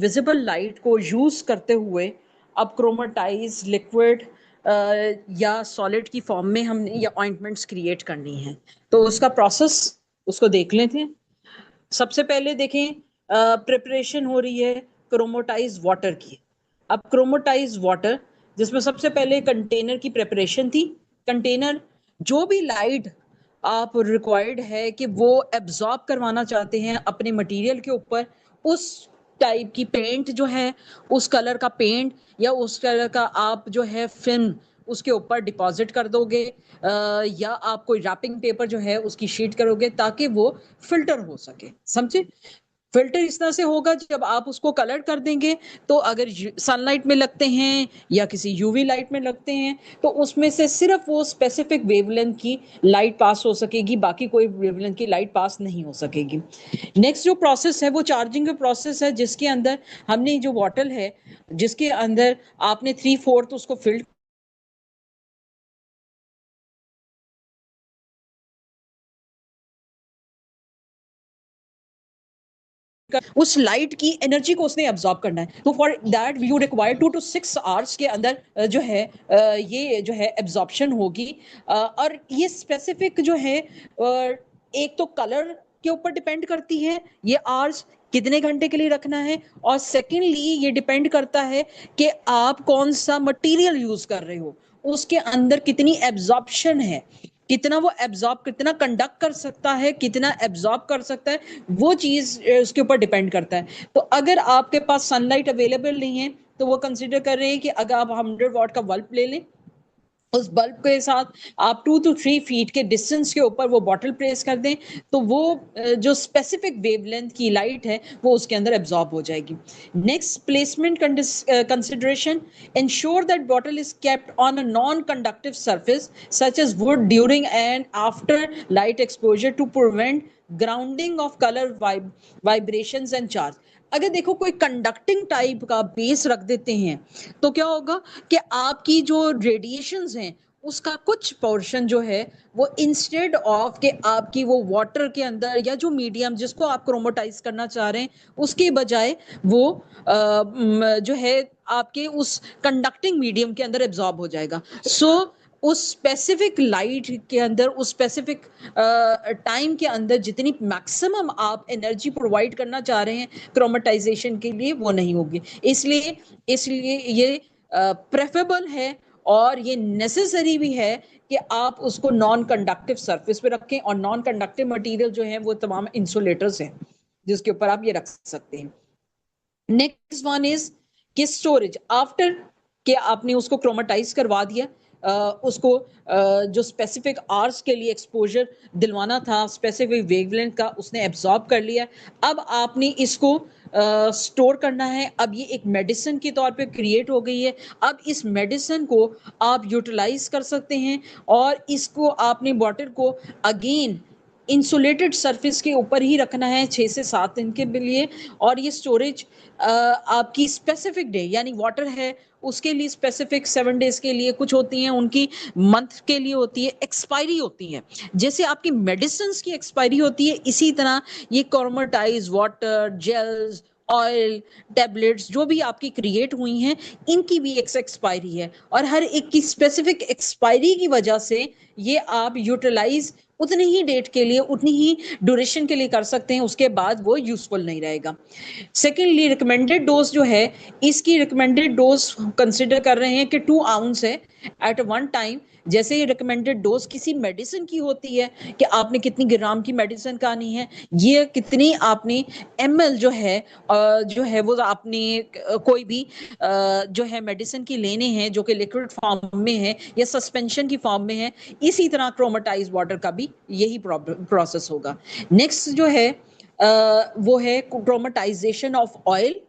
Visible light को use करते हुए अब क्रोमेटाइज लिक्विड या सॉलिड की फॉर्म में हमने ये ऑइंटमेंट्स क्रिएट करनी है। तो उसका प्रोसेस उसको देख लेते हैं। सबसे पहले देखें प्रिपरेशन हो रही है क्रोमेटाइज वाटर की। अब क्रोमेटाइज वाटर जिसमें सबसे पहले कंटेनर की प्रिपरेशन थी। कंटेनर जो भी लाइट आप रिक्वायर्ड है कि वो एब्जॉर्ब करवाना चाहते हैं अपने मटेरियल के ऊपर, उस टाइप की पेंट जो है, उस कलर का पेंट या उस कलर का आप जो है फिल्म उसके ऊपर डिपॉजिट कर दोगे, या आप कोई रैपिंग पेपर जो है उसकी शीट करोगे ताकि वो फिल्टर हो सके। समझे? फिल्टर इस तरह से होगा जब आप उसको कलर कर देंगे तो अगर सनलाइट में लगते हैं या किसी यूवी लाइट में लगते हैं तो उसमें से सिर्फ वो स्पेसिफिक वेवलेंथ की लाइट पास हो सकेगी, बाकी कोई वेवलेंथ की लाइट पास नहीं हो सकेगी। नेक्स्ट जो प्रोसेस है वो चार्जिंग का प्रोसेस है, जिसके अंदर हमने जो बॉटल है जिसके अंदर आपने 3/4 उसको फिल उस लाइट की एनर्जी को उसने एब्जॉर्ब करना है। तो for that you require 2 to 6 hours के अंदर जो है ये जो है एब्जॉर्प्शन होगी। और ये स्पेसिफिक जो है एक तो कलर के ऊपर डिपेंड करती है ये आवर्स कितने घंटे के लिए रखना है, और सेकेंडली ये डिपेंड करता है कि आप कौन सा मटेरियल यूज कर रहे हो, उसके अंदर कितनी एब्जॉर्प्शन है, कितना वो एब्जॉर्ब, कितना कंडक्ट कर सकता है, कितना एब्जॉर्ब कर सकता है, वो चीज उसके ऊपर डिपेंड करता है। तो अगर आपके पास सनलाइट अवेलेबल नहीं है तो वो कंसिडर कर रहे हैं कि अगर आप 100 वाट का बल्ब ले लें, उस बल्ब के साथ आप 2 to 3 फीट के डिस्टेंस के ऊपर वो बॉटल प्लेस कर दें तो वो जो स्पेसिफिक वेवलेंथ की लाइट है वो उसके अंदर एब्जॉर्ब हो जाएगी। Next placement consideration, ensure that bottle is kept on a non-conductive surface such as wood during and after light exposure to prevent grounding of color vibrations and charge। अगर देखो कोई कंडक्टिंग टाइप का base रख देते हैं तो क्या होगा कि आपकी जो रेडिएशंस हैं उसका कुछ पोर्शन जो है वो इंस्टेड ऑफ के आपकी वो वाटर के अंदर या जो मीडियम जिसको आप क्रोमेटाइज करना चाह रहे हैं उसके बजाय वो जो है आपके उस कंडक्टिंग मीडियम के अंदर एब्जॉर्ब हो जाएगा। सो उस स्पेसिफिक लाइट के अंदर, उस स्पेसिफिक टाइम के अंदर जितनी मैक्सिमम आप एनर्जी प्रोवाइड करना चाह रहे हैं क्रोमेटाइजेशन के लिए वो नहीं होगी। इसलिए इसलिए ये प्रेफरेबल है और ये नेसेसरी भी है कि आप उसको नॉन कंडक्टिव सरफेस पे रखें, और नॉन कंडक्टिव मटेरियल जो है वो तमाम इंसुलेटर्स हैं जिसके ऊपर आप ये रख सकते हैं। नेक्स्ट वन इज कि स्टोरेज आफ्टर के आपने उसको क्रोमेटाइज करवा दिया, उसको जो स्पेसिफिक आवर्स के लिए एक्सपोजर दिलवाना था, स्पेसिफिक वेवलेंथ का उसने एब्जॉर्ब कर लिया। अब आपने इसको स्टोर करना है। अब ये एक मेडिसिन के तौर पे क्रिएट हो गई है। अब इस मेडिसिन को आप यूटिलाइज कर सकते हैं और इसको आपने बॉटल को अगेन इंसुलेटेड सरफेस के ऊपर ही रखना है 6 से 7 दिन के लिए। और ये स्टोरेज आपकी स्पेसिफिक डे यानी वाटर है उसके लिए स्पेसिफिक 7 डेज के लिए कुछ होती हैं, उनकी मंथ के लिए होती है, एक्सपायरी होती है। जैसे आपकी मेडिसिन की एक्सपायरी होती है इसी तरह ये क्रोमेटाइज वाटर, जेल्स, ऑयल, टैबलेट्स जो भी आपकी क्रिएट हुई हैं इनकी भी एक एक्सपायरी है, और हर एक की स्पेसिफिक एक्सपायरी की वजह से ये आप यूटिलाइज उतनी ही डेट के लिए, उतनी ही ड्यूरेशन के लिए कर सकते हैं, उसके बाद वो यूजफुल नहीं रहेगा। सेकेंडली रिकमेंडेड डोज जो है, इसकी रिकमेंडेड डोज कंसिडर कर रहे हैं कि 2 आउंस है एट वन टाइम। जैसे ये रिकमेंडेड डोज किसी मेडिसिन की होती है कि आपने कितनी ग्राम की मेडिसिन खानी है, ये कितनी आपने ml जो है वो आपने कोई भी जो है मेडिसिन की लेने हैं जो कि लिक्विड फॉर्म में है या सस्पेंशन की फॉर्म में है। इसी तरह क्रोमेटाइज वाटर का भी यही प्रोसेस होगा। नेक्स्ट जो है वो है क्रोमेटाइजेशन ऑफ ऑयल।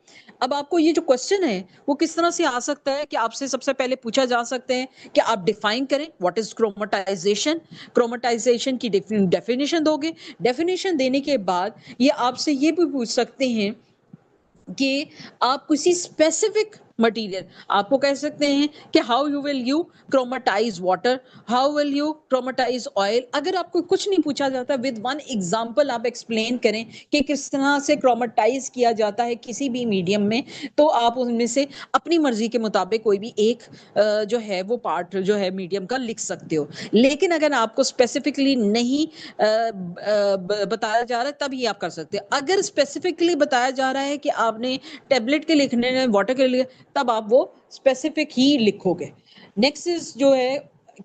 अब आपको ये जो क्वेश्चन है वो किस तरह से आ सकता है कि आपसे सबसे पहले पूछा जा सकता है कि आप डिफाइन करें व्हाट इज क्रोमेटाइजेशन। क्रोमेटाइजेशन की डेफिनेशन दोगे, डेफिनेशन देने के बाद ये आपसे ये भी पूछ सकते हैं कि आप किसी स्पेसिफिक मटीरियल। आपको कह सकते हैं कि how you will you chromatize water, how will you chromatize oil. अगर आपको कुछ नहीं पूछा जाता, विद वन एग्जांपल आप एक्सप्लेन करें कि किस तरह से क्रोमाटाइज किया जाता है किसी भी मीडियम में, तो आप उनमें से अपनी मर्जी के मुताबिक कोई भी एक जो है वो पार्ट जो है मीडियम का लिख सकते हो। लेकिन अगर आपको स्पेसिफिकली नहीं बताया जा रहा है तभी आप कर सकते हैं। अगर स्पेसिफिकली बताया जा रहा है कि आपने टेबलेट के लिखने हैं, वाटर के लिए, तब आप वो स्पेसिफिक ही लिखोगे। नेक्स्ट इज जो है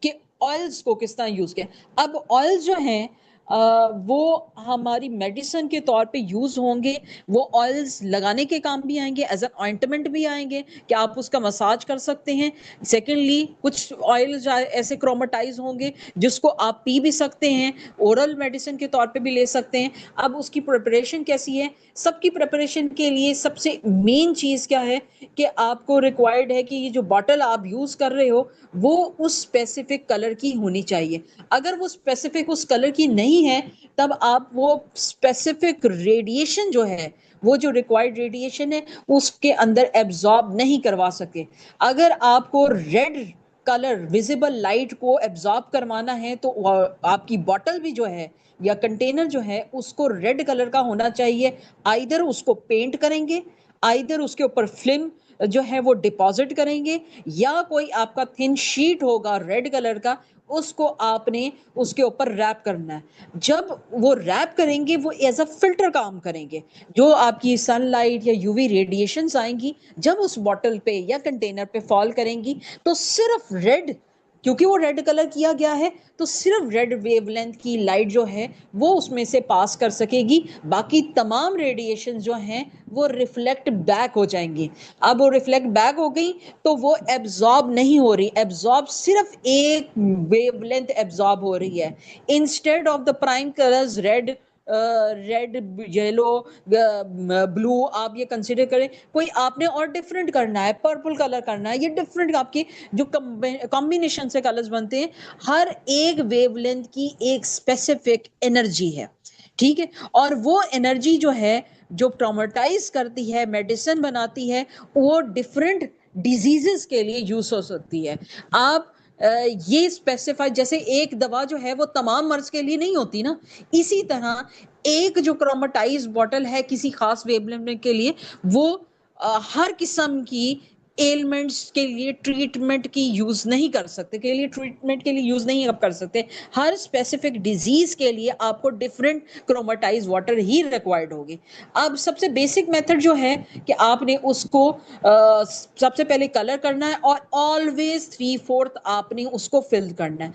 कि ऑयल्स को किस तरह यूज किया। अब ऑयल्स जो हैं वो हमारी मेडिसिन के तौर पे यूज होंगे। वो ऑयल्स लगाने के काम भी आएंगे, एज एन ऑइंटमेंट भी आएंगे कि आप उसका मसाज कर सकते हैं। सेकेंडली कुछ ऑयल्स ऐसे क्रोमाटाइज होंगे जिसको आप पी भी सकते हैं, ओरल मेडिसिन के तौर पे भी ले सकते हैं। अब उसकी प्रिपरेशन कैसी है? सबकी प्रिपरेशन के लिए सबसे मेन चीज क्या है कि आपको रिक्वायर्ड है कि ये जो बॉटल आप यूज कर रहे हो वो उस स्पेसिफिक कलर की होनी चाहिए। अगर वो स्पेसिफिक उस कलर की नहीं है, तब आप वो स्पेसिफिक रेडिएशन जो है, वो जो रिक्वायर्ड रेडिएशन है, उसके अंदर एब्जॉर्ब नहीं करवा सके। अगर आपको रेड कलर विजिबल लाइट को एब्जॉर्ब करवाना है तो आपकी बॉटल भी जो है या कंटेनर जो है उसको रेड कलर का होना चाहिए। आइदर उसको पेंट करेंगे, आइदर उसके ऊपर फिल्म जो है वो डिपॉजिट करेंगे, या कोई आपका थिन शीट होगा रेड कलर का, उसको आपने उसके ऊपर रैप करना है। जब वो रैप करेंगे वो एज अ फिल्टर काम करेंगे। जो आपकी सनलाइट या यूवी रेडिएशंस आएंगी जब उस बॉटल पे या कंटेनर पे फॉल करेंगी, तो सिर्फ रेड, क्योंकि वो रेड कलर किया गया है, तो सिर्फ रेड वेवलेंथ की लाइट जो है वो उसमें से पास कर सकेगी। बाकी तमाम रेडिएशन जो हैं वो रिफ्लेक्ट बैक हो जाएंगी। अब वो रिफ्लेक्ट बैक हो गई तो वो एब्जॉर्ब नहीं हो रही, एब्जॉर्ब सिर्फ एक वेवलेंथ एब्जॉर्ब हो रही है। Instead of the prime colours red, red, yellow, blue, आप ये कंसिडर करें कोई आपने और डिफरेंट करना है, पर्पल कलर करना है, ये डिफरेंट आपके जो कॉम्बिनेशन से कलर्स बनते हैं, हर एक वेवलेंथ की एक स्पेसिफिक एनर्जी है। ठीक है, और वो एनर्जी जो है जो ट्रॉमेटाइज करती है, मेडिसिन बनाती है, वो डिफरेंट डिजीजेस के लिए यूज हो सकती है। आप ये स्पेसिफाई, जैसे एक दवा जो है वो तमाम मर्ज के लिए नहीं होती ना, इसी तरह एक जो क्रोमाटाइज बॉटल है किसी खास वेवलेंथ के लिए, वो हर किस्म की एलिमेंट्स के लिए ट्रीटमेंट की यूज नहीं कर सकते, के लिए ट्रीटमेंट के लिए यूज नहीं आप कर सकते। हर स्पेसिफिक डिजीज के लिए आपको डिफरेंट क्रोमाटाइज वाटर ही रिक्वायर्ड होगी। अब सबसे बेसिक मेथड जो है कि आपने उसको सबसे पहले कलर करना है, और ऑलवेज 3/4 आपने उसको फिल करना है।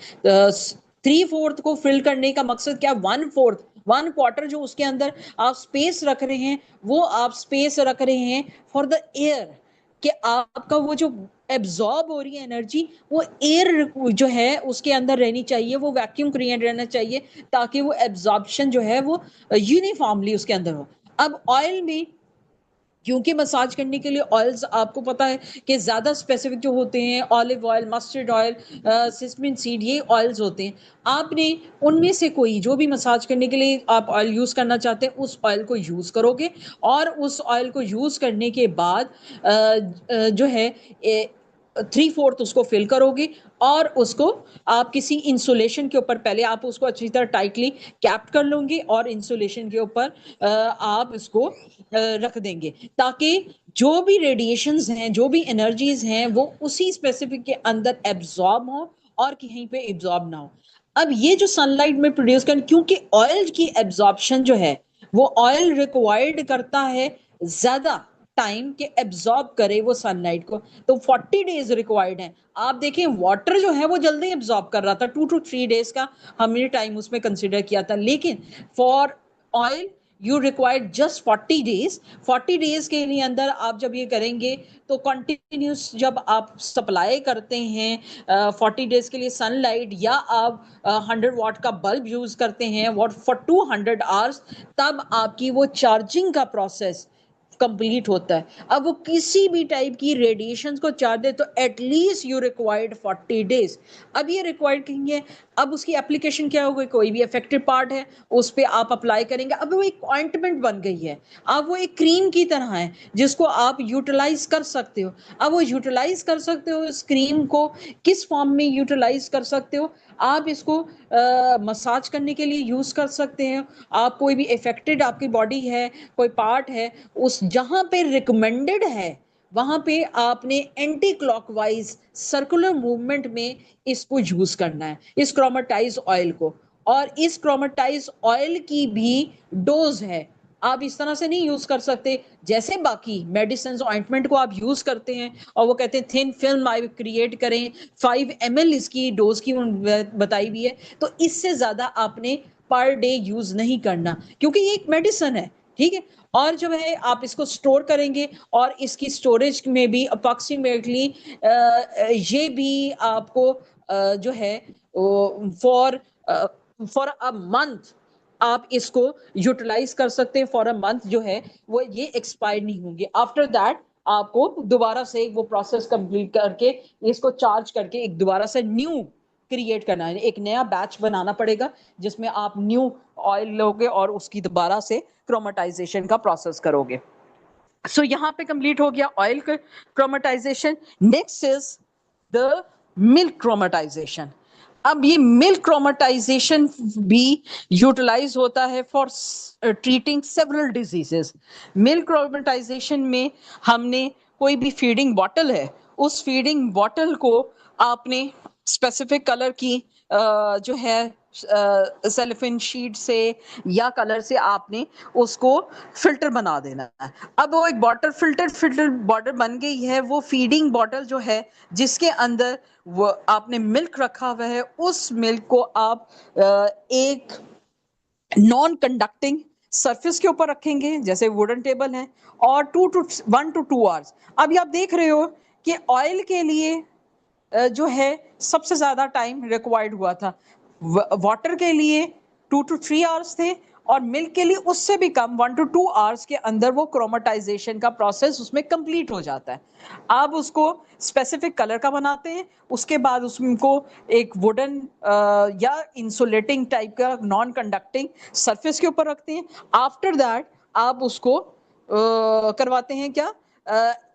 3/4 को फिल करने का मकसद क्या? 1/4, 1/4 जो उसके अंदर आप स्पेस रख रहे हैं, वो आप स्पेस रख रहे हैं फॉर द एयर, कि आपका वो जो एब्जॉर्ब हो रही है एनर्जी, वो एयर जो है उसके अंदर रहनी चाहिए, वो वैक्यूम क्रिएट रहना चाहिए, ताकि वो एब्जॉर्प्शन जो है वो यूनिफॉर्मली उसके अंदर हो। अब ऑयल में, क्योंकि मसाज करने के लिए ऑयल्स आपको पता है कि ज़्यादा स्पेसिफिक जो होते हैं, olive oil, mustard oil, sesame seed, ये ऑयल्स होते हैं। आपने उनमें से कोई जो भी मसाज करने के लिए आप ऑयल यूज़ करना चाहते हैं, उस ऑयल को यूज़ करोगे, और उस ऑयल को यूज़ करने के बाद जो है 3/4 उसको फिल करोगे, और उसको आप किसी इंसुलेशन के ऊपर, पहले आप उसको अच्छी तरह टाइटली कैप कर लोगे, और इंसुलेशन के ऊपर आप इसको रख देंगे, ताकि जो भी रेडिएशंस हैं, जो भी एनर्जीज हैं, वो उसी स्पेसिफिक के अंदर एब्जॉर्ब हो और कहीं पे एब्जॉर्ब ना हो। अब ये जो सनलाइट में प्रोड्यूस कर, क्योंकि ऑयल की एब्जॉर्प्शन जो है वो ऑयल रिक्वायर्ड करता है ज्यादा टाइम के एब्जॉर्ब करे वो सनलाइट को, तो 40 डेज रिक्वायर्ड है। आप देखें वाटर जो है वो जल्दी एब्जॉर्ब कर रहा था, 2 to 3 डेज का हमने टाइम उसमें कंसिडर किया था, लेकिन for oil you required just 40 days. 40 days के लिए अंदर आप जब ये करेंगे तो कंटिन्यूस जब आप सप्लाई करते हैं 40 डेज के लिए सनलाइट, या आप 100 वाट का बल्ब यूज करते हैं फॉर 200 आवर्स, तब आपकी वो चार्जिंग का प्रोसेस कंप्लीट होता है। अब वो किसी भी टाइप की रेडिएशन को चार्ज दे तो एटलीस्ट यू रिक्वायर्ड 40 डेज। अब ये रिक्वायर्ड कहेंगे, अब उसकी एप्लीकेशन क्या होगी, कोई भी अफेक्टेड पार्ट है उस पर आप अप्लाई करेंगे। अब वो एक ऑइंटमेंट बन गई है, अब वो एक क्रीम की तरह है जिसको आप यूटिलाइज कर सकते हो। अब वो यूटिलाइज कर सकते हो इस क्रीम को, किस फॉर्म में यूटिलाइज कर सकते हो, आप इसको मसाज करने के लिए यूज कर सकते हैं। आप कोई भी इफेक्टेड आपकी बॉडी है, कोई पार्ट है, उस जहां पे रिकमेंडेड है वहां पे आपने एंटी क्लॉकवाइज सर्कुलर मूवमेंट में इसको यूज करना है, इस क्रोमेटाइज ऑयल को। और इस क्रोमेटाइज ऑयल की भी डोज है, आप इस तरह से नहीं यूज कर सकते जैसे बाकी मेडिसिन ऑइंटमेंट को आप यूज करते हैं और वो कहते हैं थिन फिल्म आई क्रिएट करें, 5 ml इसकी डोज की बताई हुई है, तो इससे ज्यादा आपने पर डे यूज नहीं करना, क्योंकि ये एक मेडिसिन है, ठीक है। और जो है आप इसको स्टोर करेंगे और इसकी स्टोरेज में भी अप्रॉक्सीमेटली ये भी आपको जो है फॉर फॉर अ मंथ आप इसको यूटिलाइज कर सकते हैं। फॉर अ मंथ जो है वो ये एक्सपायर नहीं होंगे। आफ्टर दैट आपको दोबारा से वो प्रोसेस कंप्लीट करके इसको चार्ज करके एक दोबारा से न्यू क्रिएट करना है, एक नया बैच बनाना पड़ेगा जिसमें आप न्यू ऑयल लोगे और उसकी दोबारा से क्रोमेटाइजेशन का प्रोसेस करोगे। सो यहाँ पे कंप्लीट हो गया oil chromatization. Next is the milk chromatization. अब ये मिल्क क्रोमेटाइजेशन भी यूटिलाइज होता है for treating several diseases. Milk chromatization में हमने कोई भी फीडिंग बॉटल है, उस फीडिंग बॉटल को आपने स्पेसिफिक कलर की जो है सेलोफेन शीट से या कलर से आपने उसको फिल्टर बना देना है। अब वो एक फिल्टर बॉटल बन गई है। वो फीडिंग बॉटल जो है जिसके अंदर वो आपने मिल्क रखा हुआ है, उस मिल्क को आप एक नॉन कंडक्टिंग सरफेस के ऊपर रखेंगे जैसे वुडन टेबल है, और 1 to 2 आवर्स। अभी आप देख रहे हो कि ऑयल के लिए जो है सबसे ज्यादा टाइम रिक्वायर्ड हुआ था, वाटर के लिए 2 to 3 आवर्स थे, और मिल्क के लिए उससे भी कम 1 to 2 आवर्स के अंदर वो क्रोमेटाइजेशन का प्रोसेस उसमें कंप्लीट हो जाता है। आप उसको स्पेसिफिक कलर का बनाते हैं, उसके बाद उसको एक वुडन या इंसुलेटिंग टाइप का नॉन कंडक्टिंग सरफेस के ऊपर रखते हैं। आफ्टर दैट आप उसको करवाते हैं क्या,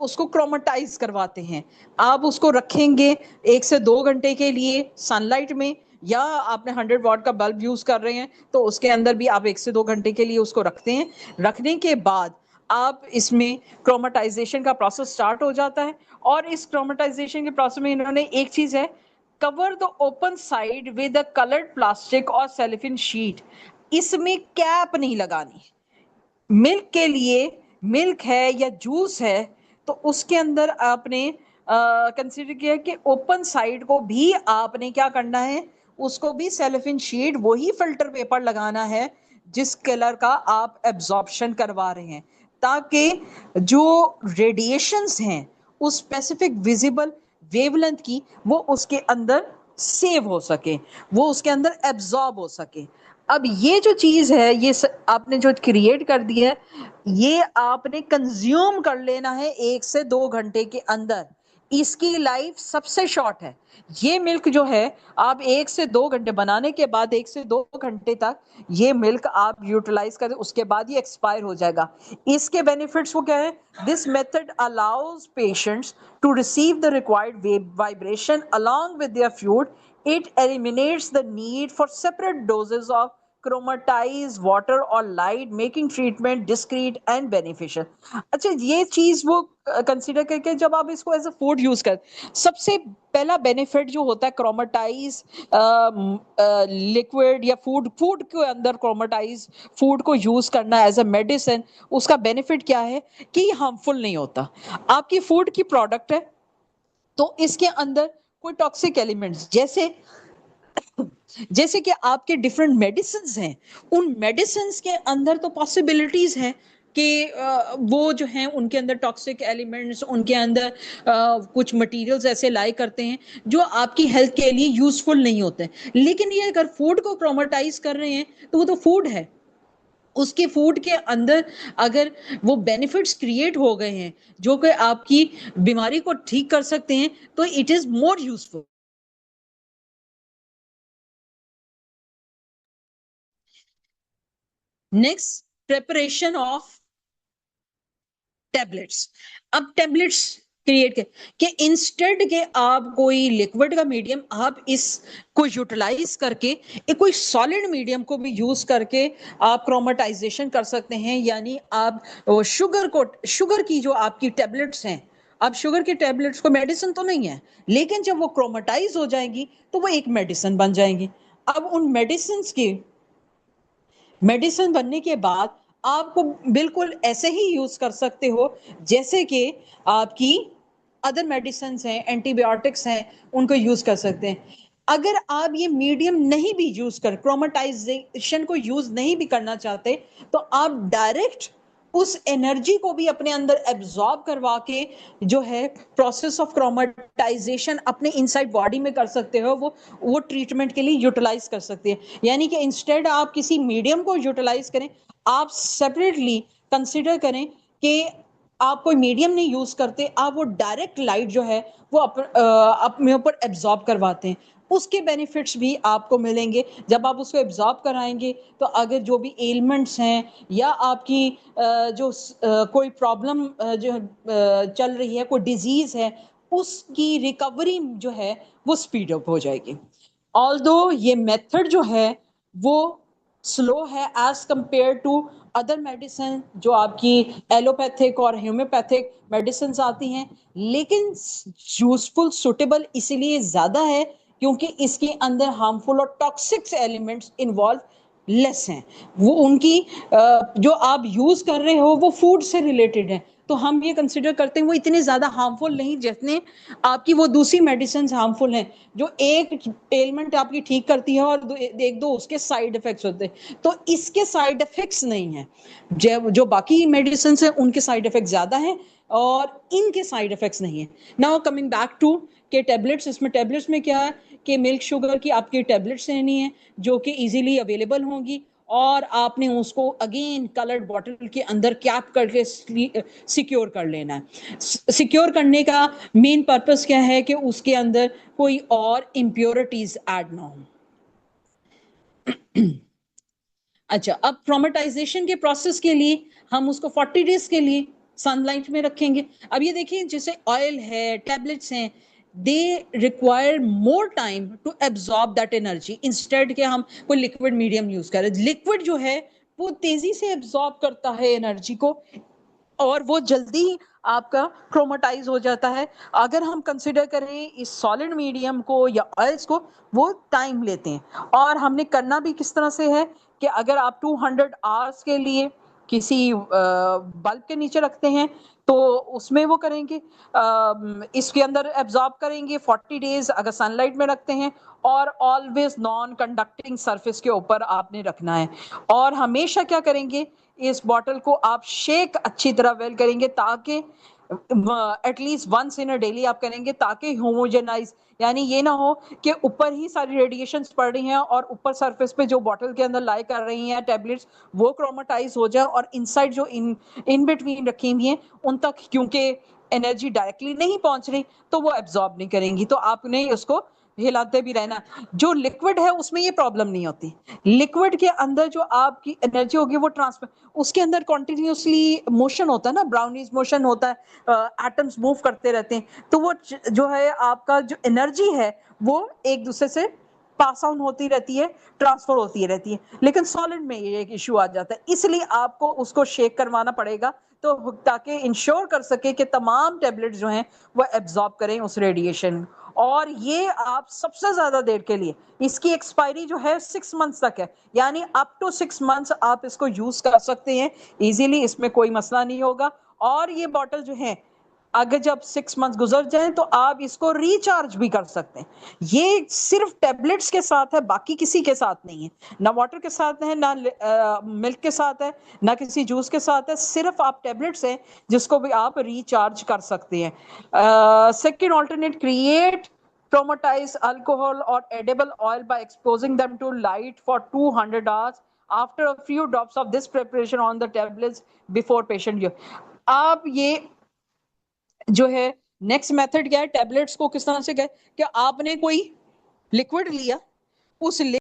उसको क्रोमेटाइज करवाते हैं। आप उसको रखेंगे 1 से 2 घंटे के लिए सनलाइट में, या आपने 100 वाट का बल्ब यूज कर रहे हैं तो उसके अंदर भी आप 1 से 2 घंटे के लिए उसको रखते हैं। रखने के बाद आप इसमें क्रोमेटाइजेशन का प्रोसेस स्टार्ट हो जाता है। और इस क्रोमेटाइजेशन के प्रोसेस में इन्होंने एक चीज है, cover the open side with a coloured plastic और सेलोफेन शीट। इसमें कैप नहीं लगानी। मिल्क के लिए, मिल्क है या जूस है तो उसके अंदर आपने कंसीडर किया कि ओपन साइड को भी आपने क्या करना है, उसको भी सेलोफेन शीट वही फिल्टर पेपर लगाना है जिस कलर का आप एब्जॉर्प्शन करवा रहे हैं, ताकि जो रेडिएशंस हैं उस स्पेसिफिक विजिबल वेवलेंथ की वो उसके अंदर सेव हो सके, वो उसके अंदर एब्जॉर्ब हो सके। अब ये जो चीज है ये आपने जो क्रिएट कर दी है, ये आपने कंज्यूम कर लेना है 1 से 2 घंटे के अंदर। इसकी लाइफ सबसे शॉर्ट है। ये मिल्क जो है आप 1 से 2 घंटे बनाने के बाद 1 से 2 घंटे तक ये मिल्क आप यूटिलाइज करें, उसके बाद ये एक्सपायर हो जाएगा। इसके बेनिफिट्स वो क्या है, this method allows patients to receive the required vibration along with their food. It eliminates the need for separate doses of chromatized water or light, making treatment discreet and beneficial. अच्छा, ये चीज वो consider करके जब आप इसको as a food use कर, सबसे पहला बेनिफिट जो होता है क्रोमेटाइज लिक्विड या फूड के अंदर क्रोमेटाइज फूड को यूज करना एज अ मेडिसिन, उसका बेनिफिट क्या है कि हार्मफुल नहीं होता। आपकी फूड की प्रोडक्ट है तो इसके अंदर कोई टॉक्सिक एलिमेंट्स जैसे जैसे कि आपके डिफरेंट मेडिसिन हैं, उन मेडिसिन के अंदर तो पॉसिबिलिटीज हैं कि वो जो हैं उनके अंदर टॉक्सिक एलिमेंट्स, उनके अंदर कुछ मटेरियल्स ऐसे लाई करते हैं जो आपकी हेल्थ के लिए यूजफुल नहीं होते। लेकिन ये अगर फूड को क्रोमेटाइज कर रहे हैं तो वो तो फूड है, उसके फूड के अंदर अगर वो बेनिफिट्स क्रिएट हो गए हैं जो कि आपकी बीमारी को ठीक कर सकते हैं, तो it is more useful. Next, preparation of tablets. अब टैबलेट्स क्रिएट के इंस्टेड के आप कोई लिक्विड का मीडियम आप इसको यूटिलाइज करके एक कोई सॉलिड मीडियम को भी यूज करके आप क्रोमेटाइजेशन कर सकते हैं, यानी आप शुगर की जो आपकी टैबलेट्स हैं, अब शुगर की टैबलेट्स को मेडिसिन तो नहीं है, लेकिन जब वो क्रोमेटाइज हो जाएंगी तो वो एक मेडिसिन बन जाएंगी। अब उन मेडिसिन बनने के बाद आपको बिल्कुल ऐसे ही यूज कर सकते हो जैसे कि आपकी अदर मेडिसिन हैं, एंटीबायोटिक्स हैं, उनको यूज कर सकते हैं। अगर आप ये मीडियम नहीं भी यूज कर क्रोमेटाइजेशन को यूज नहीं भी करना चाहते, तो आप डायरेक्ट उस एनर्जी को भी अपने अंदर एब्जॉर्ब करवा के जो है प्रोसेस ऑफ क्रोमेटाइजेशन अपने इनसाइड बॉडी में कर सकते हो, वो ट्रीटमेंट के लिए यूटिलाइज कर सकते हैं। यानी कि इंस्टेड आप किसी मीडियम को यूटिलाइज करें, आप सेपरेटली कंसिडर करें कि आप कोई मीडियम नहीं यूज करते, आप वो डायरेक्ट लाइट जो है वो अपने ऊपर एब्जॉर्ब करवाते हैं। उसके बेनिफिट्स भी आपको मिलेंगे जब आप उसको एब्जॉर्ब कराएंगे। तो अगर जो भी एलिमेंट्स हैं या आपकी कोई प्रॉब्लम चल रही है, कोई डिजीज है, उसकी रिकवरी जो है वो स्पीड अप हो जाएगी। ऑल्दो ये मेथड जो है वो स्लो है as compare to other medicine जो आपकी एलोपैथिक और होम्योपैथिक मेडिसिन आती हैं, लेकिन यूजफुल सुटेबल इसीलिए ज्यादा है क्योंकि इसके अंदर हार्मफुल और टॉक्सिक एलिमेंट्स इन्वॉल्व लेस हैं। वो उनकी जो आप यूज कर रहे हो वो फूड से रिलेटेड है, तो हम ये कंसिडर करते हैं वो इतने ज्यादा हार्मफुल नहीं जितने आपकी वो दूसरी मेडिसिन हार्मफुल हैं, जो एक एलिमेंट आपकी ठीक करती है और एक दो उसके साइड इफेक्ट्स होते हैं। तो इसके साइड इफेक्ट्स नहीं है, जो बाकी मेडिसिन है उनके साइड इफेक्ट ज्यादा हैं और इनके साइड इफेक्ट्स नहीं है। नाउ कमिंग बैक टू के टैबलेट्स, इसमें टैबलेट्स में क्या है कि मिल्क शुगर की आपकी टैबलेट्स लेनी है जो कि इजीली अवेलेबल होंगी, और आपने उसको अगेन कलर्ड बॉटल के अंदर कैप करके सिक्योर कर लेना है। सिक्योर करने का मेन पर्पस क्या है कि उसके अंदर कोई और इम्प्योरिटीज ऐड ना हो। अच्छा, अब ट्रोमेटाइजेशन के प्रोसेस के लिए हम उसको 40 डेज के लिए सनलाइट में रखेंगे। अब ये देखिए जैसे ऑयल है, टैबलेट्स हैं, they require more time to absorb that energy instead के हम कोई लिक्विड मीडियम यूज करें। लिक्विड जो है वो तेजी से एब्जॉर्ब करता है एनर्जी को और वो जल्दी आपका क्रोमेटाइज हो जाता है। अगर हम कंसिडर करें इस सॉलिड मीडियम को या ऑयल्स को, वो टाइम लेते हैं। और हमने करना भी किस तरह से है कि अगर आप 200 आवर्स के लिए किसी बल्ब के नीचे रखते हैं तो उसमें वो करेंगे, इसके अंदर एब्जॉर्ब करेंगे 40 डेज। अगर सनलाइट में रखते हैं और ऑलवेज नॉन कंडक्टिंग सरफेस के ऊपर आपने रखना है। और हमेशा क्या करेंगे, इस बॉटल को आप शेक अच्छी तरह वेल करेंगे ताकि at least once in a daily आप करेंगे ताकि होमोजेनाइज, यानी ये ना हो कि ऊपर ही सारी रेडिएशन पड़ रही हैं और ऊपर सरफेस पे जो बॉटल के अंदर लाई कर रही हैं टैबलेट्स वो क्रोमेटाइज हो जाए और इनसाइड जो इन बिटवीन रखी हुई हैं उन तक क्योंकि एनर्जी डायरेक्टली नहीं पहुंच रही तो वो एब्जॉर्ब नहीं करेंगी, तो आपने उसको हिलाते भी रहना। जो लिक्विड है उसमें ये प्रॉब्लम नहीं होती। लिक्विड के अंदर जो आपकी एनर्जी होगी वो ट्रांसफर, उसके अंदर कॉन्टिन्यूसली मोशन होता है ना, ब्राउनिश मोशन होता है, एटम्स मूव करते रहते हैं, तो वो जो है आपका जो एनर्जी है वो एक दूसरे से पास ऑन होती रहती है, ट्रांसफर होती रहती है। लेकिन सॉलिड में ये एक इशू आ जाता है, इसलिए आपको उसको शेक करवाना पड़ेगा तो ताकि इंश्योर कर सके कि तमाम टैबलेट जो हैं वो एब्जॉर्ब करें उस रेडिएशन। और ये आप सबसे ज्यादा देर के लिए, इसकी एक्सपायरी जो है 6 मंथ्स तक है, यानी अप टू 6 मंथ्स आप इसको यूज कर सकते हैं इजीली, इसमें कोई मसला नहीं होगा। और ये बॉटल जो है अगर जब 6 मंथ गुजर जाए तो आप इसको रिचार्ज भी कर सकते हैं। ये सिर्फ टैबलेट्स के साथ है, बाकी किसी के साथ नहीं है, ना वाटर के साथ है, ना मिल्क के साथ है, ना किसी जूस के साथ है, सिर्फ आप टैबलेट्स हैं जिसको भी आप रिचार्ज कर सकते हैं। Second alternate, create chromatize alcohol और edible oil by exposing them to light for 200 hours after a few drops of this preparation on the tablets before patient use. आप ये जो है नेक्स्ट मेथड क्या है, टैबलेट्स को किस तरह से क्या कि आपने कोई लिक्विड लिया, उस